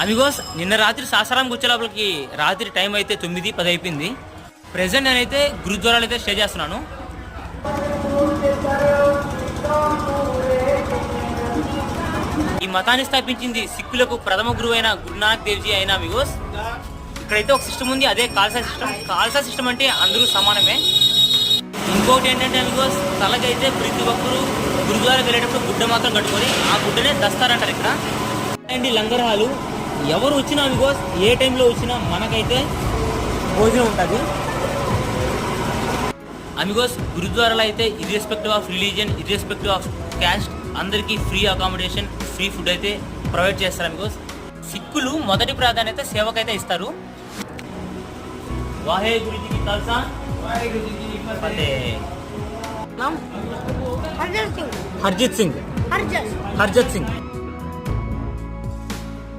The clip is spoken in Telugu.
అమిగోస్ నిన్న రాత్రి సాసారాంకి వచ్చే లోపలికి రాత్రి టైం అయితే 9-10 అయిపోయింది. ప్రెసెంట్ నేనైతే గురుద్వారాలు అయితే స్టే చేస్తున్నాను. ఈ మతాన్ని స్థాపించింది సిక్కులకు ప్రథమ గురువు అయిన గురునానక్ దేవ్జీ అయిన అమిగోస్. ఇక్కడైతే ఒక సిస్టమ్ ఉంది, అదే ఖాల్సా సిస్టమ్. ఖాల్సా సిస్టమ్ అంటే అందరూ సమానమే. ఇంకొకటి ఏంటంటే అమిగోస్, తలకైతే ప్రతి ఒక్కరు గురుద్వారాకి వెళ్ళేటప్పుడు గుడ్డ మాత్రం కట్టుకొని ఆ గుడ్డనే దస్తారంటారు ఇక్కడ. అండ్ లంగర్ హాలు ఎవరు వచ్చినా అమిగోస్, ఏ టైంలో వచ్చినా మనకైతే భోజనం ఉంటుంది. అమిగోస్ గురుద్వారాలో అయితే irrespective of religion, irrespective of caste అందరికీ ఫ్రీ అకామిడేషన్, ఫ్రీ ఫుడ్ అయితే ప్రొవైడ్ చేస్తారు అమిగోస్. సిక్కులు మొదటి ప్రాధాన్యత సేవకైతే ఇస్తారు. వాహే గురుజీకి కల్సా హర్జిత్ సింగ్.